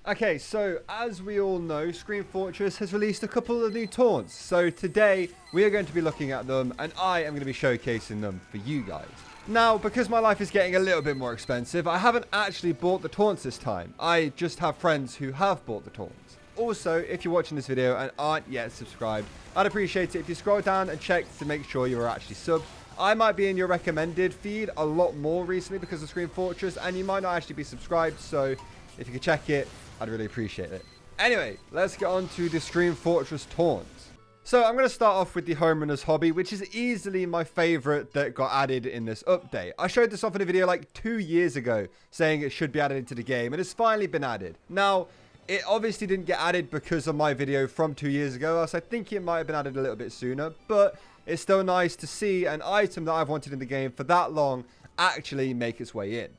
Okay, so as we all know, Scream Fortress has released a couple of new taunts. So today we are going to be looking at them and I am going to be showcasing them for you guys. Now, because my life is getting a little bit more expensive, I haven't actually bought the taunts this time. I just have friends who have bought the taunts. Also, if you're watching this video and aren't yet subscribed, I'd appreciate it if you scroll down and check to make sure you are actually subbed. I might be in your recommended feed a lot more recently because of Scream Fortress, and you might not actually be subscribed, so if you could check it, I'd really appreciate it. Anyway, let's get on to the Scream Fortress taunts. So I'm going to start off with the Home Runner's Hobby, which is easily my favorite that got added in this update. I showed this off in a video like 2 years ago, saying it should be added into the game, and it's finally been added. Now, it obviously didn't get added because of my video from 2 years ago, else I think it might have been added a little bit sooner, but it's still nice to see an item that I've wanted in the game for that long actually make its way in.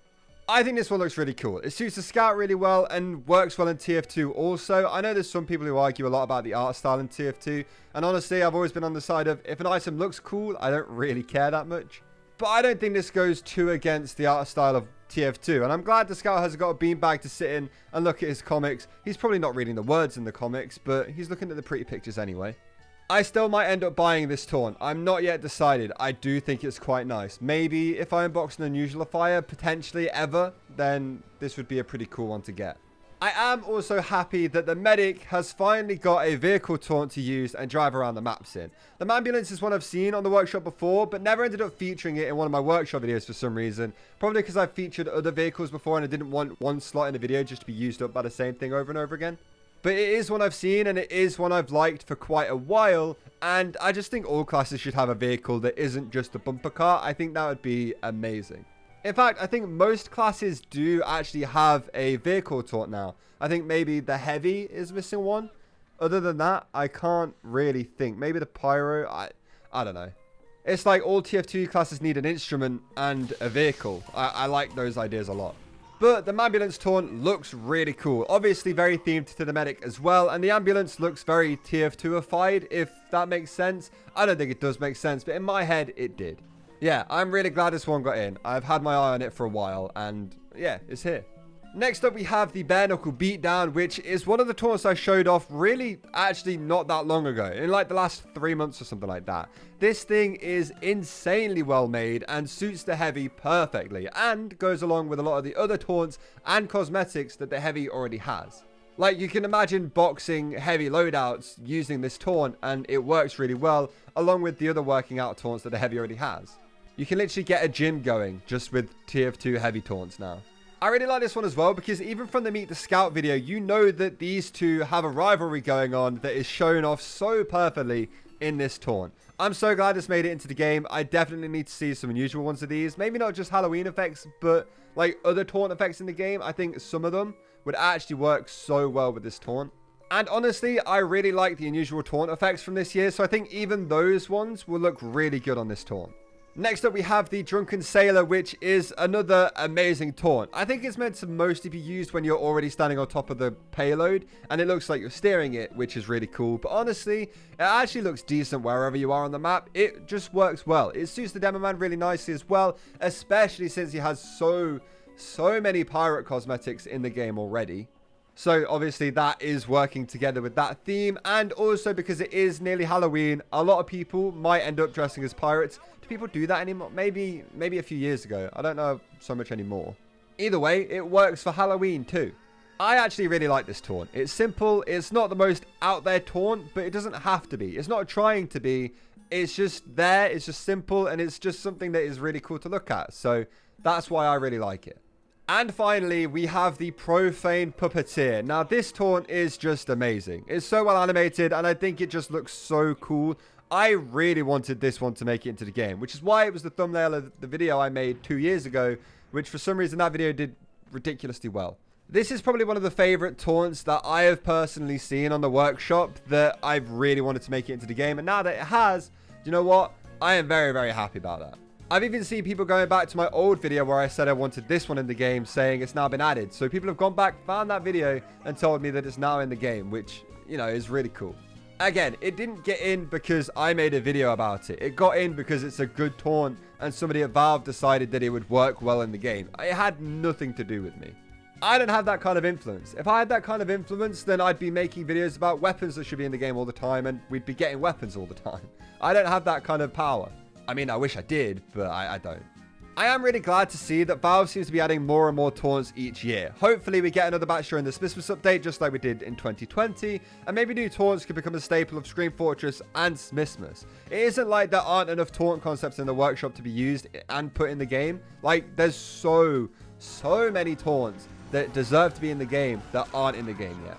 I think this one looks really cool. It suits the scout really well and works well in TF2 also. I know there's some people who argue a lot about the art style in TF2, and honestly, I've always been on the side of if an item looks cool, I don't really care that much. But I don't think this goes too against the art style of TF2, and I'm glad the scout has got a beanbag to sit in and look at his comics. He's probably not reading the words in the comics, but he's looking at the pretty pictures anyway. I still might end up buying this taunt. I'm not yet decided. I do think it's quite nice. Maybe if I unbox an unusualifier, potentially ever, then this would be a pretty cool one to get. I am also happy that the medic has finally got a vehicle taunt to use and drive around the maps in. The ambulance is one I've seen on the workshop before, but never ended up featuring it in one of my workshop videos for some reason. Probably because I've featured other vehicles before and I didn't want one slot in the video just to be used up by the same thing over and over again. But it is one I've seen and it is one I've liked for quite a while. And I just think all classes should have a vehicle that isn't just a bumper car. I think that would be amazing. In fact, I think most classes do actually have a vehicle taunt now. I think maybe the heavy is missing one. Other than that, I can't really think. Maybe the pyro, I don't know. It's like all TF2 classes need an instrument and a vehicle. I like those ideas a lot. But the ambulance taunt looks really cool. Obviously very themed to the medic as well. And the ambulance looks very TF2ified, if that makes sense. I don't think it does make sense, but in my head, it did. Yeah, I'm really glad this one got in. I've had my eye on it for a while, and yeah, it's here. Next up, we have the Bare Knuckle Beatdown, which is one of the taunts I showed off really actually not that long ago, in like the last 3 months or something like that. This thing is insanely well made and suits the heavy perfectly and goes along with a lot of the other taunts and cosmetics that the heavy already has. Like, you can imagine boxing heavy loadouts using this taunt and it works really well along with the other working out taunts that the heavy already has. You can literally get a gym going just with TF2 heavy taunts now. I really like this one as well because even from the Meet the Scout video, you know that these two have a rivalry going on that is shown off so perfectly in this taunt. I'm so glad this made it into the game. I definitely need to see some unusual ones of these. Maybe not just Halloween effects, but like other taunt effects in the game. I think some of them would actually work so well with this taunt. And honestly, I really like the unusual taunt effects from this year, so I think even those ones will look really good on this taunt. Next up, we have the Drunken Sailor, which is another amazing taunt. I think it's meant to mostly be used when you're already standing on top of the payload, and it looks like you're steering it, which is really cool. But honestly, it actually looks decent wherever you are on the map. It just works well. It suits the Demo Man really nicely as well, especially since he has so many pirate cosmetics in the game already. So obviously that is working together with that theme, and also because it is nearly Halloween, a lot of people might end up dressing as pirates. Do people do that anymore? Maybe a few years ago. I don't know so much anymore. Either way, it works for Halloween too. I actually really like this taunt. It's simple. It's not the most out there taunt, but it doesn't have to be. It's not trying to be. It's just there. It's just simple, and it's just something that is really cool to look at. So that's why I really like it. And finally, we have the Profane Puppeteer. Now, this taunt is just amazing. It's so well animated, and I think it just looks so cool. I really wanted this one to make it into the game, which is why it was the thumbnail of the video I made 2 years ago, which for some reason that video did ridiculously well. This is probably one of the favorite taunts that I have personally seen on the workshop that I've really wanted to make it into the game. And now that it has, you know what? I am very, very happy about that. I've even seen people going back to my old video where I said I wanted this one in the game, saying it's now been added. So people have gone back, found that video, and told me that it's now in the game, which, you know, is really cool. Again, it didn't get in because I made a video about it. It got in because it's a good taunt, and somebody at Valve decided that it would work well in the game. It had nothing to do with me. I don't have that kind of influence. If I had that kind of influence, then I'd be making videos about weapons that should be in the game all the time, and we'd be getting weapons all the time. I don't have that kind of power. I mean, I wish I did, but I don't. I am really glad to see that Valve seems to be adding more and more taunts each year. Hopefully we get another batch during the Christmas update, just like we did in 2020, and maybe new taunts could become a staple of Scream Fortress and Smithmas. It isn't like there aren't enough taunt concepts in the workshop to be used and put in the game. Like, there's so many taunts that deserve to be in the game that aren't in the game yet.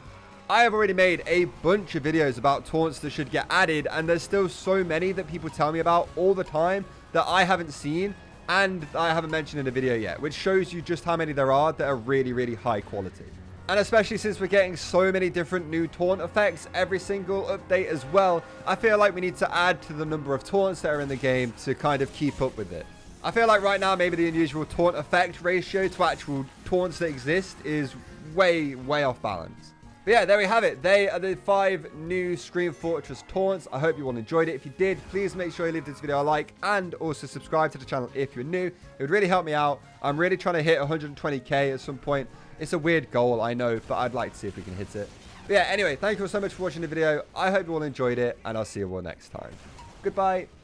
I have already made a bunch of videos about taunts that should get added, and there's still so many that people tell me about all the time that I haven't seen and I haven't mentioned in a video yet, which shows you just how many there are that are really, really high quality. And especially since we're getting so many different new taunt effects every single update as well, I feel like we need to add to the number of taunts that are in the game to kind of keep up with it. I feel like right now maybe the unusual taunt effect ratio to actual taunts that exist is way off balance. But yeah, there we have it. They are the 5 new Scream Fortress taunts. I hope you all enjoyed it. If you did, please make sure you leave this video a like and also subscribe to the channel if you're new. It would really help me out. I'm really trying to hit 120k at some point. It's a weird goal, I know, but I'd like to see if we can hit it. But yeah, anyway, thank you all so much for watching the video. I hope you all enjoyed it, and I'll see you all next time. Goodbye.